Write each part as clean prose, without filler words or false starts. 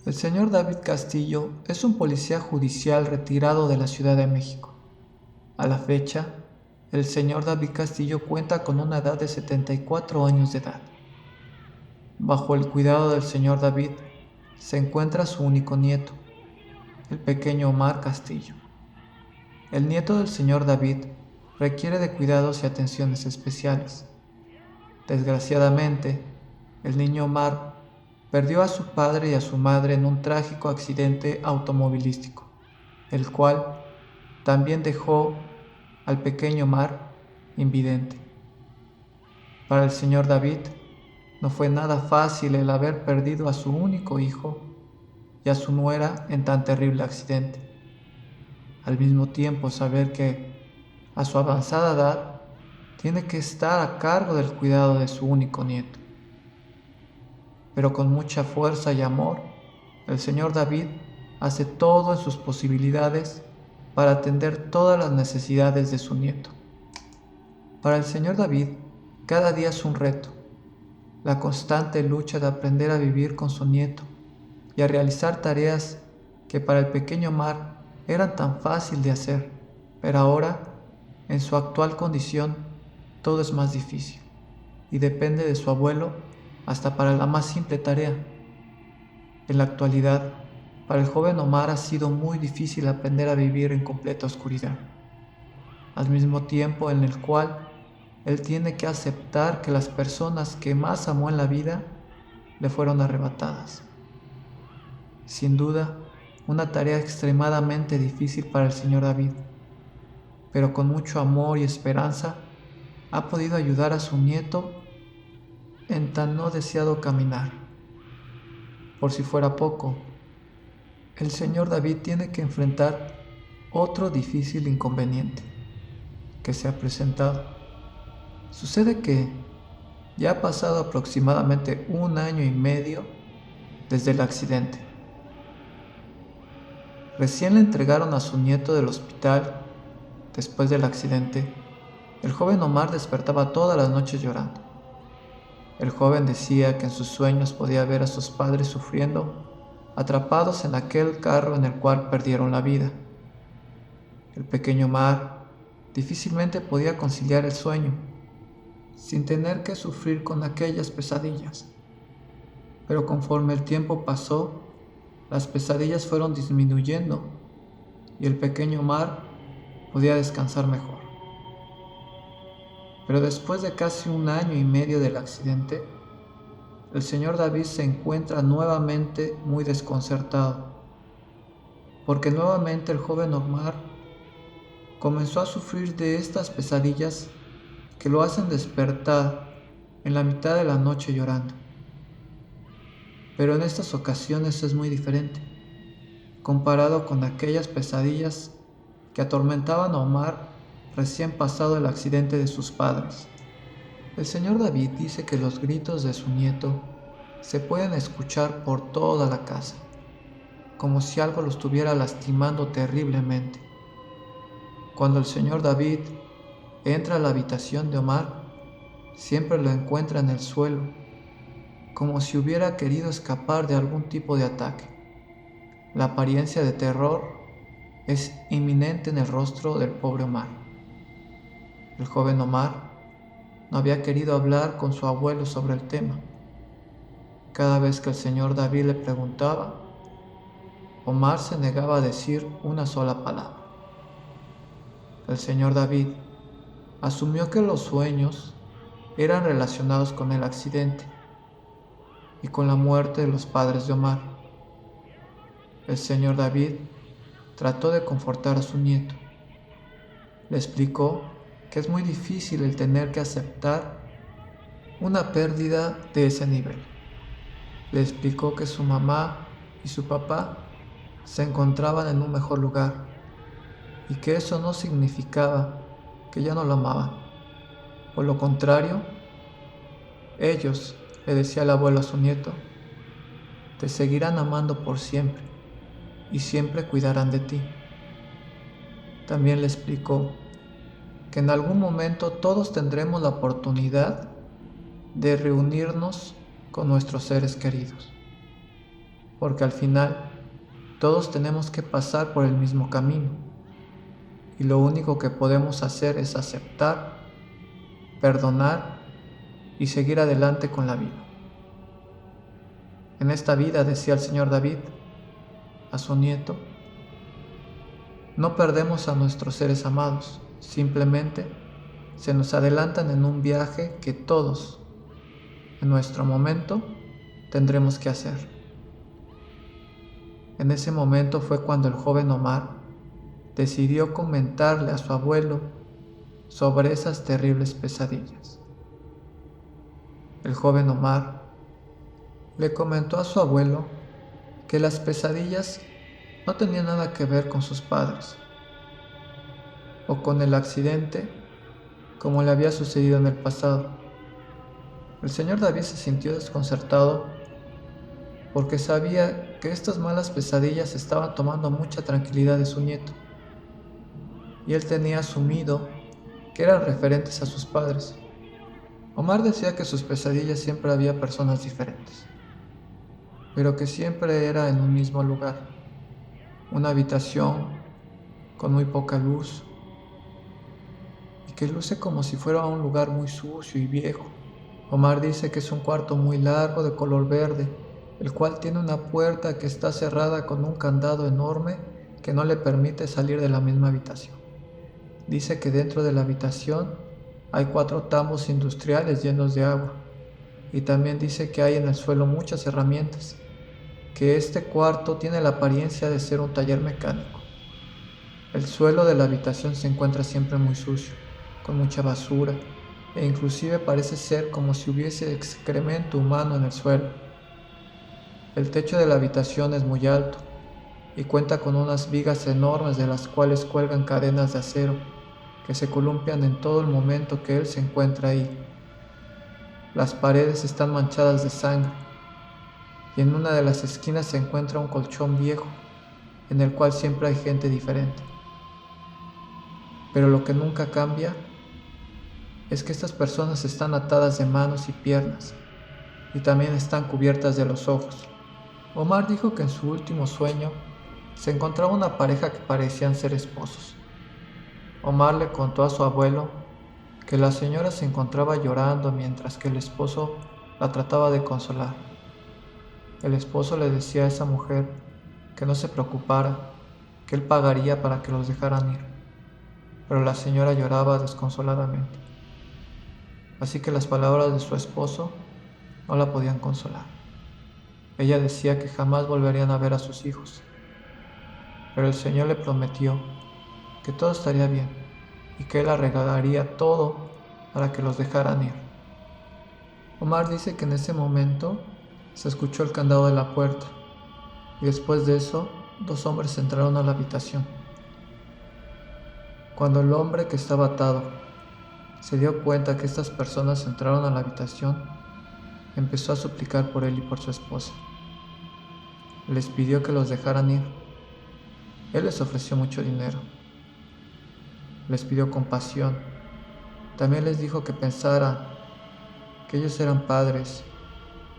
El señor David Castillo es un policía judicial retirado de la Ciudad de México. A la fecha, el señor David Castillo cuenta con una edad de 74 años de edad. Bajo el cuidado del señor David se encuentra su único nieto, el pequeño Omar Castillo. El nieto del señor David requiere de cuidados y atenciones especiales. Desgraciadamente, el niño Omar perdió a su padre y a su madre en un trágico accidente automovilístico, el cual también dejó al pequeño Omar invidente. Para el señor David no fue nada fácil el haber perdido a su único hijo y a su nuera en tan terrible accidente. Al mismo tiempo saber que, a su avanzada edad, tiene que estar a cargo del cuidado de su único nieto. Pero con mucha fuerza y amor, el señor David hace todo en sus posibilidades para atender todas las necesidades de su nieto. Para el señor David, cada día es un reto, la constante lucha de aprender a vivir con su nieto y a realizar tareas que para el pequeño Omar eran tan fácil de hacer, pero ahora, en su actual condición, todo es más difícil y depende de su abuelo hasta para la más simple tarea. En la actualidad, para el joven Omar ha sido muy difícil aprender a vivir en completa oscuridad, al mismo tiempo en el cual él tiene que aceptar que las personas que más amó en la vida le fueron arrebatadas. Sin duda, una tarea extremadamente difícil para el señor David, pero con mucho amor y esperanza ha podido ayudar a su nieto en tan no deseado caminar. Por si fuera poco, el señor David tiene que enfrentar otro difícil inconveniente que se ha presentado. Sucede que ya ha pasado aproximadamente 1 año y medio desde el accidente. Recién le entregaron a su nieto del hospital. Después del accidente, el joven Omar despertaba todas las noches llorando. El joven decía que en sus sueños podía ver a sus padres sufriendo, atrapados en aquel carro en el cual perdieron la vida. El pequeño Omar difícilmente podía conciliar el sueño, sin tener que sufrir con aquellas pesadillas. Pero conforme el tiempo pasó, las pesadillas fueron disminuyendo y el pequeño Omar podía descansar mejor. Pero después de casi 1 año y medio del accidente, el señor David se encuentra nuevamente muy desconcertado, porque nuevamente el joven Omar comenzó a sufrir de estas pesadillas que lo hacen despertar en la mitad de la noche llorando. Pero en estas ocasiones es muy diferente, comparado con aquellas pesadillas que atormentaban a Omar recién pasado el accidente de sus padres. El señor David dice que los gritos de su nieto se pueden escuchar por toda la casa, como si algo lo estuviera lastimando terriblemente. Cuando el señor David entra a la habitación de Omar, siempre lo encuentra en el suelo, como si hubiera querido escapar de algún tipo de ataque. La apariencia de terror es inminente en el rostro del pobre Omar. El joven Omar no había querido hablar con su abuelo sobre el tema. Cada vez que el señor David le preguntaba, Omar se negaba a decir una sola palabra. El señor David asumió que los sueños eran relacionados con el accidente y con la muerte de los padres de Omar. El señor David trató de confortar a su nieto. Le explicó que es muy difícil el tener que aceptar una pérdida de ese nivel. Le explicó que su mamá y su papá se encontraban en un mejor lugar y que eso no significaba que ya no lo amaban. Por lo contrario, ellos, le decía el abuelo a su nieto, te seguirán amando por siempre y siempre cuidarán de ti. También le explicó que en algún momento todos tendremos la oportunidad de reunirnos con nuestros seres queridos. porque al final todos tenemos que pasar por el mismo camino y lo único que podemos hacer es aceptar, perdonar y seguir adelante con la vida. En esta vida, decía el señor David a su nieto, no perdemos a nuestros seres amados, simplemente se nos adelantan en un viaje que todos, en nuestro momento, tendremos que hacer. En ese momento fue cuando el joven Omar decidió comentarle a su abuelo sobre esas terribles pesadillas. El joven Omar le comentó a su abuelo que las pesadillas no tenían nada que ver con sus padres o con el accidente como le había sucedido en el pasado. El señor David se sintió desconcertado porque sabía que estas malas pesadillas estaban tomando mucha tranquilidad de su nieto y él tenía asumido que eran referentes a sus padres. Omar decía que sus pesadillas siempre había personas diferentes, pero que siempre era en un mismo lugar, una habitación con muy poca luz y que luce como si fuera un lugar muy sucio y viejo. Omar dice que es un cuarto muy largo de color verde, el cual tiene una puerta que está cerrada con un candado enorme que no le permite salir de la misma habitación. Dice que dentro de la habitación hay 4 tambos industriales llenos de agua y también dice que hay en el suelo muchas herramientas, que este cuarto tiene la apariencia de ser un taller mecánico. El suelo de la habitación se encuentra siempre muy sucio, con mucha basura, e inclusive parece ser como si hubiese excremento humano en el suelo. El techo de la habitación es muy alto y cuenta con unas vigas enormes de las cuales cuelgan cadenas de acero que se columpian en todo el momento que él se encuentra ahí. Las paredes están manchadas de sangre y en una de las esquinas se encuentra un colchón viejo en el cual siempre hay gente diferente. Pero lo que nunca cambia es que estas personas están atadas de manos y piernas y también están cubiertas de los ojos. Omar dijo que en su último sueño se encontraba una pareja que parecían ser esposos. Omar le contó a su abuelo que la señora se encontraba llorando mientras que el esposo la trataba de consolar. El esposo le decía a esa mujer que no se preocupara, que él pagaría para que los dejaran ir, pero la señora lloraba desconsoladamente. Así que las palabras de su esposo no la podían consolar. Ella decía que jamás volverían a ver a sus hijos, pero el Señor le prometió que todo estaría bien y que él arreglaría todo para que los dejaran ir. Omar dice que en ese momento se escuchó el candado de la puerta y después de eso 2 hombres entraron a la habitación. Cuando el hombre que estaba atado se dio cuenta que estas personas entraron a la habitación, empezó a suplicar por él y por su esposa. Les pidió que los dejaran ir. Él les ofreció mucho dinero. Les pidió compasión. También les dijo que pensaran que ellos eran padres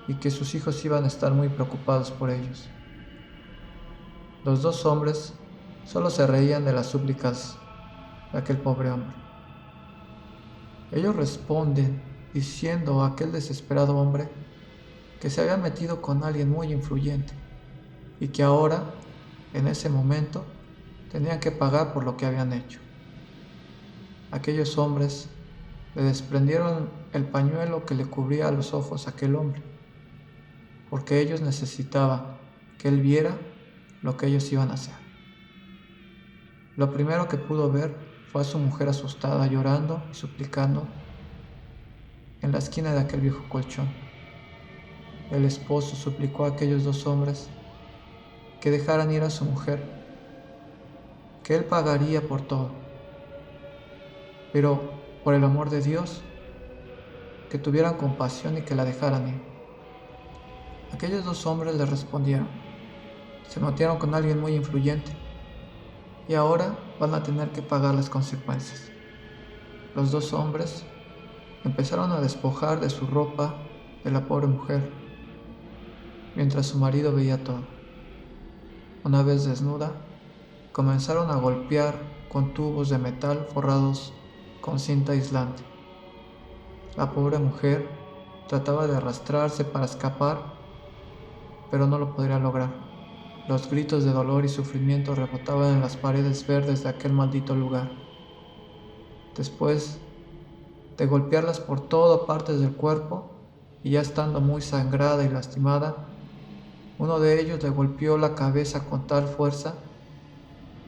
y que sus hijos iban a estar muy preocupados por ellos. Los 2 hombres solo se reían de las súplicas de aquel pobre hombre. Ellos responden diciendo a aquel desesperado hombre que se había metido con alguien muy influyente y que ahora, en ese momento, tenían que pagar por lo que habían hecho. Aquellos hombres le desprendieron el pañuelo que le cubría los ojos a aquel hombre, porque ellos necesitaban que él viera lo que ellos iban a hacer. Lo primero que pudo ver fue a su mujer asustada, llorando y suplicando en la esquina de aquel viejo colchón. El esposo suplicó a aquellos 2 hombres que dejaran ir a su mujer, que él pagaría por todo, pero por el amor de Dios, que tuvieran compasión y que la dejaran ir. Aquellos 2 hombres le respondieron: se metieron con alguien muy influyente y ahora van a tener que pagar las consecuencias. Los 2 hombres empezaron a despojar de su ropa de la pobre mujer mientras su marido veía todo. Una vez desnuda, comenzaron a golpear con tubos de metal forrados con cinta aislante. La pobre mujer trataba de arrastrarse para escapar, pero no lo podría lograr. Los gritos de dolor y sufrimiento rebotaban en las paredes verdes de aquel maldito lugar. Después de golpearlas por todas partes del cuerpo, y ya estando muy sangrada y lastimada, uno de ellos le golpeó la cabeza con tal fuerza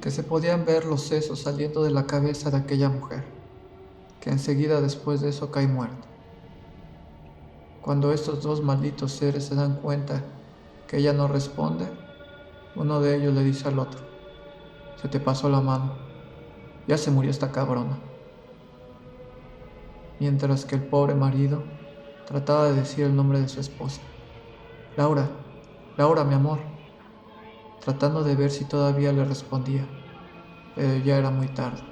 que se podían ver los sesos saliendo de la cabeza de aquella mujer, que enseguida después de eso cae muerta. Cuando estos dos malditos seres se dan cuenta que ella no responde, uno de ellos le dice al otro: se te pasó la mano, ya se murió esta cabrona. Mientras que el pobre marido trataba de decir el nombre de su esposa: Laura, Laura, mi amor, tratando de ver si todavía le respondía, pero ya era muy tarde.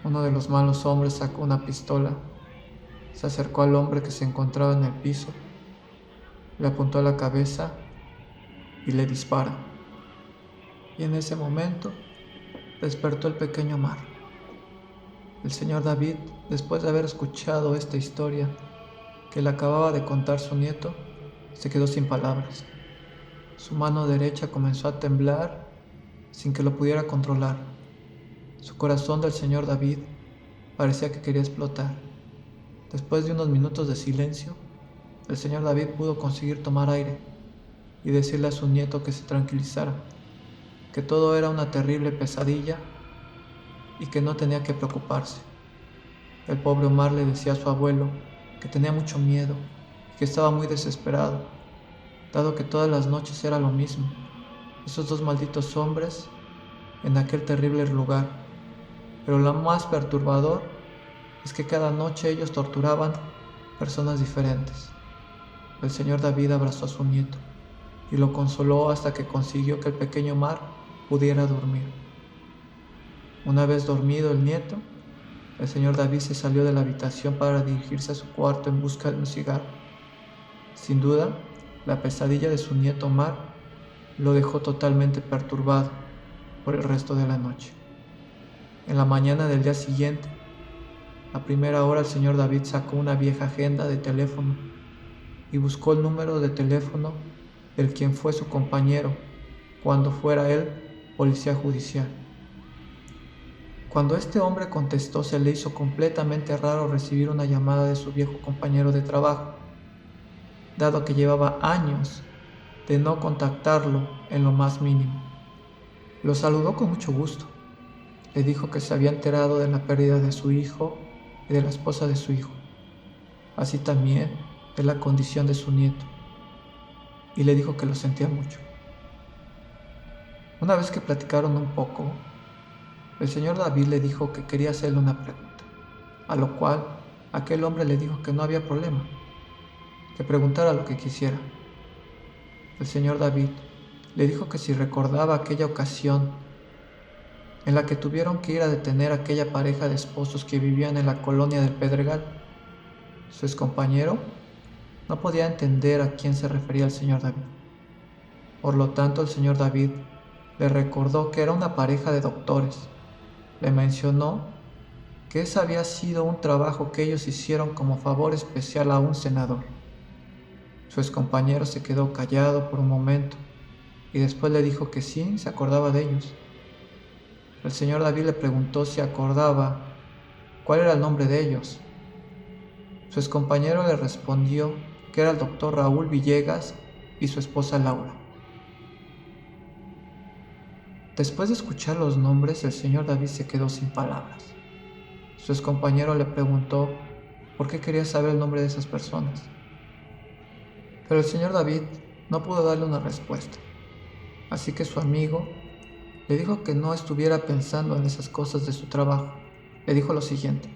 Uno de los malos hombres sacó una pistola, se acercó al hombre que se encontraba en el piso, le apuntó a la cabeza y le dispara. Y en ese momento despertó el pequeño Omar. El señor David, después de haber escuchado esta historia que le acababa de contar su nieto, se quedó sin palabras. Su mano derecha comenzó a temblar sin que lo pudiera controlar. Su corazón del señor David parecía que quería explotar. Después de unos minutos de silencio, el señor David pudo conseguir tomar aire y decirle a su nieto que se tranquilizara, que todo era una terrible pesadilla y que no tenía que preocuparse. El pobre Omar le decía a su abuelo que tenía mucho miedo y que estaba muy desesperado, dado que todas las noches era lo mismo, esos dos malditos hombres en aquel terrible lugar. Pero lo más perturbador es que cada noche ellos torturaban personas diferentes. El señor David abrazó a su nieto y lo consoló hasta que consiguió que el pequeño Omar pudiera dormir. Una vez dormido el nieto, el señor David se salió de la habitación para dirigirse a su cuarto en busca de un cigarro. Sin duda, la pesadilla de su nieto Omar lo dejó totalmente perturbado por el resto de la noche. En la mañana del día siguiente, a primera hora, el señor David sacó una vieja agenda de teléfono y buscó el número de teléfono del quien fue su compañero cuando fuera él policía judicial. Cuando este hombre contestó, se le hizo completamente raro recibir una llamada de su viejo compañero de trabajo, dado que llevaba años de no contactarlo en lo más mínimo. Lo saludó con mucho gusto. Le dijo que se había enterado de la pérdida de su hijo y de la esposa de su hijo, así también de la condición de su nieto, y le dijo que lo sentía mucho. Una vez que platicaron un poco, el señor David le dijo que quería hacerle una pregunta, a lo cual aquel hombre le dijo que no había problema, que preguntara lo que quisiera. El señor David le dijo que si recordaba aquella ocasión en la que tuvieron que ir a detener a aquella pareja de esposos que vivían en la colonia del Pedregal. Su excompañero no podía entender a quién se refería el señor David. Por lo tanto, el señor David le recordó que era una pareja de doctores. Le mencionó que ese había sido un trabajo que ellos hicieron como favor especial a un senador. Su excompañero se quedó callado por un momento y después le dijo que sí, se acordaba de ellos. El señor David le preguntó si acordaba cuál era el nombre de ellos. Su excompañero le respondió que era el doctor Raúl Villegas y su esposa Laura. Después de escuchar los nombres, el señor David se quedó sin palabras. Su excompañero le preguntó por qué quería saber el nombre de esas personas. Pero el señor David no pudo darle una respuesta. Así que su amigo le dijo que no estuviera pensando en esas cosas de su trabajo. Le dijo lo siguiente: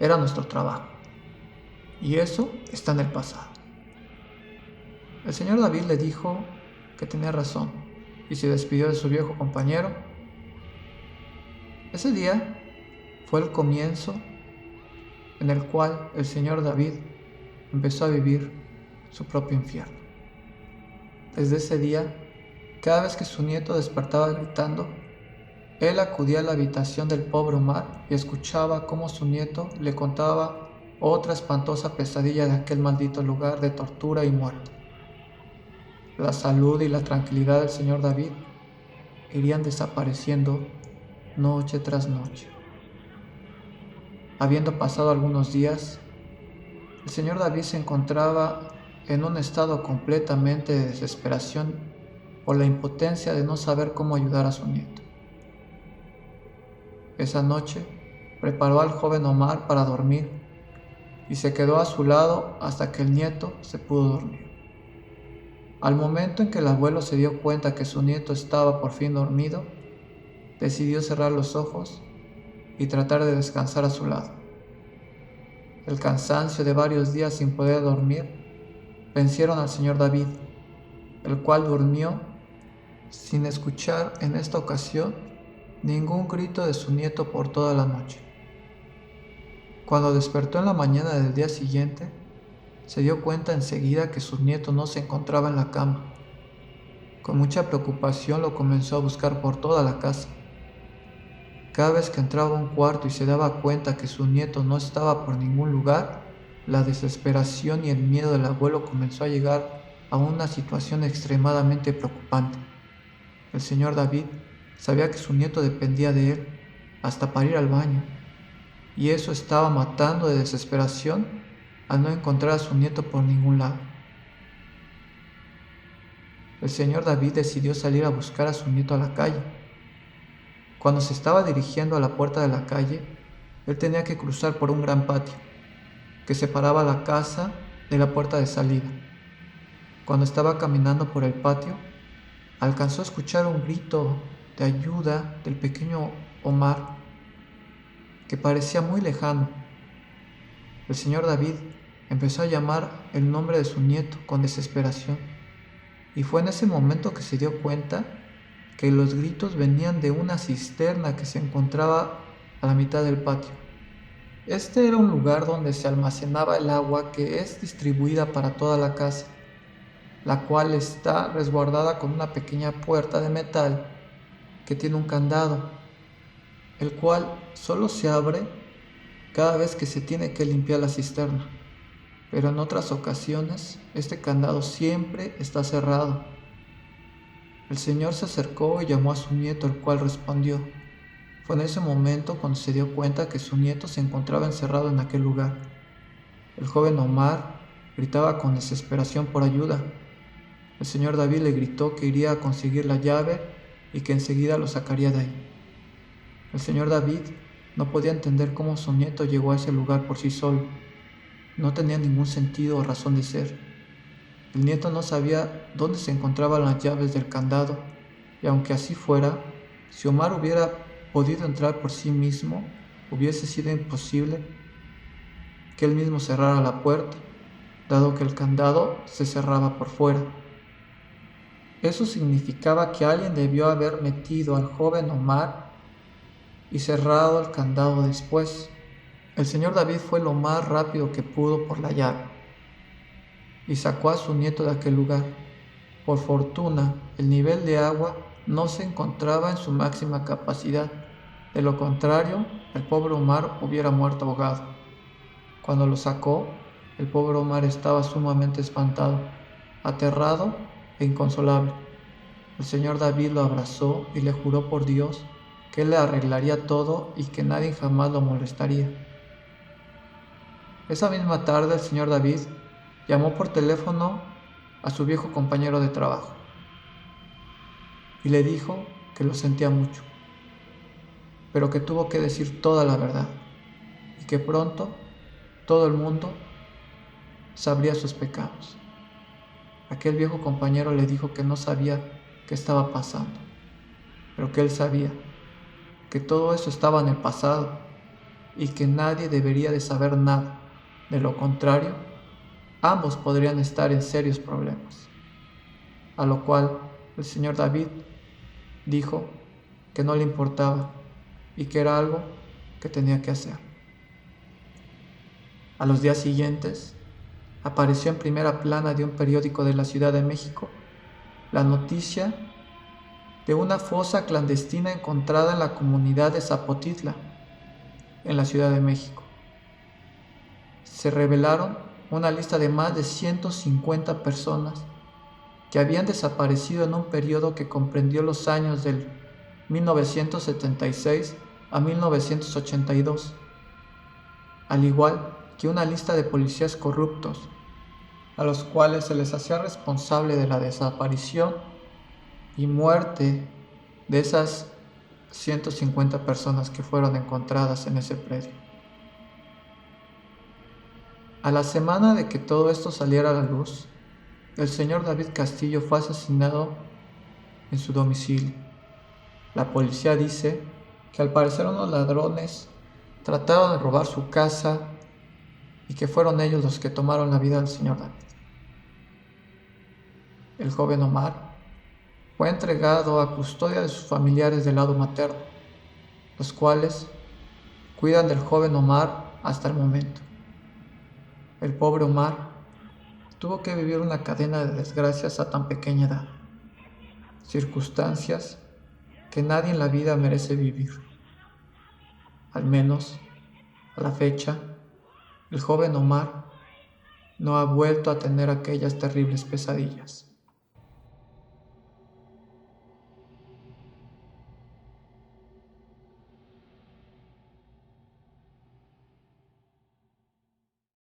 era nuestro trabajo, y eso está en el pasado. El señor David le dijo que tenía razón y se despidió de su viejo compañero. Ese día fue el comienzo en el cual el señor David empezó a vivir su propio infierno. Desde ese día, cada vez que su nieto despertaba gritando, él acudía a la habitación del pobre Omar y escuchaba cómo su nieto le contaba otra espantosa pesadilla de aquel maldito lugar de tortura y muerte. La salud y la tranquilidad del señor David irían desapareciendo noche tras noche. Habiendo pasado algunos días, el señor David se encontraba en un estado completamente de desesperación por la impotencia de no saber cómo ayudar a su nieto. Esa noche preparó al joven Omar para dormir y se quedó a su lado hasta que el nieto se pudo dormir. Al momento en que el abuelo se dio cuenta que su nieto estaba por fin dormido, decidió cerrar los ojos y tratar de descansar a su lado. El cansancio de varios días sin poder dormir vencieron al señor David, el cual durmió sin escuchar en esta ocasión ningún grito de su nieto por toda la noche. Cuando despertó en la mañana del día siguiente, se dio cuenta enseguida que su nieto no se encontraba en la cama. Con mucha preocupación lo comenzó a buscar por toda la casa. Cada vez que entraba a un cuarto y se daba cuenta que su nieto no estaba por ningún lugar, la desesperación y el miedo del abuelo comenzó a llegar a una situación extremadamente preocupante. El señor David sabía que su nieto dependía de él hasta para ir al baño, y eso estaba matando de desesperación al no encontrar a su nieto por ningún lado. El señor David decidió salir a buscar a su nieto a la calle. Cuando se estaba dirigiendo a la puerta de la calle, él tenía que cruzar por un gran patio que separaba la casa de la puerta de salida. Cuando estaba caminando por el patio, alcanzó a escuchar un grito de ayuda del pequeño Omar, que parecía muy lejano. El señor David empezó a llamar el nombre de su nieto con desesperación, y fue en ese momento que se dio cuenta que los gritos venían de una cisterna que se encontraba a la mitad del patio. Este era un lugar donde se almacenaba el agua que es distribuida para toda la casa, la cual está resguardada con una pequeña puerta de metal que tiene un candado, el cual solo se abre cada vez que se tiene que limpiar la cisterna, pero en otras ocasiones este candado siempre está cerrado. El señor se acercó y llamó a su nieto, el cual respondió. Fue en ese momento cuando se dio cuenta que su nieto se encontraba encerrado en aquel lugar. El joven Omar gritaba con desesperación por ayuda. El señor David le gritó que iría a conseguir la llave y que enseguida lo sacaría de ahí. El señor David no podía entender cómo su nieto llegó a ese lugar por sí solo. No tenía ningún sentido o razón de ser. El nieto no sabía dónde se encontraban las llaves del candado, y aunque así fuera, si Omar hubiera podido entrar por sí mismo, hubiese sido imposible que él mismo cerrara la puerta, dado que el candado se cerraba por fuera. Eso significaba que alguien debió haber metido al joven Omar y cerrado el candado después. El señor David fue lo más rápido que pudo por la llave y sacó a su nieto de aquel lugar. Por fortuna, el nivel de agua no se encontraba en su máxima capacidad. De lo contrario, el pobre Omar hubiera muerto ahogado. Cuando lo sacó, el pobre Omar estaba sumamente espantado, aterrado e inconsolable. El señor David lo abrazó y le juró por Dios que él le arreglaría todo y que nadie jamás lo molestaría. Esa misma tarde el señor David llamó por teléfono a su viejo compañero de trabajo y le dijo que lo sentía mucho, pero que tuvo que decir toda la verdad y que pronto todo el mundo sabría sus pecados. Aquel viejo compañero le dijo que no sabía qué estaba pasando, pero que él sabía que todo eso estaba en el pasado y que nadie debería de saber nada. De lo contrario, ambos podrían estar en serios problemas. A lo cual el señor David dijo que no le importaba y que era algo que tenía que hacer. A los días siguientes, apareció en primera plana de un periódico de la Ciudad de México la noticia de una fosa clandestina encontrada en la comunidad de Zapotitla, en la Ciudad de México. Se revelaron una lista de más de 150 personas que habían desaparecido en un periodo que comprendió los años del 1976 a 1982, al igual que una lista de policías corruptos, a los cuales se les hacía responsable de la desaparición y muerte de esas 150 personas que fueron encontradas en ese predio. A la semana de que todo esto saliera a la luz, el señor David Castillo fue asesinado en su domicilio. La policía dice que al parecer unos ladrones trataron de robar su casa y que fueron ellos los que tomaron la vida del señor David. El joven Omar fue entregado a custodia de sus familiares del lado materno, los cuales cuidan del joven Omar hasta el momento. El pobre Omar tuvo que vivir una cadena de desgracias a tan pequeña edad, circunstancias que nadie en la vida merece vivir. Al menos, a la fecha, el joven Omar no ha vuelto a tener aquellas terribles pesadillas.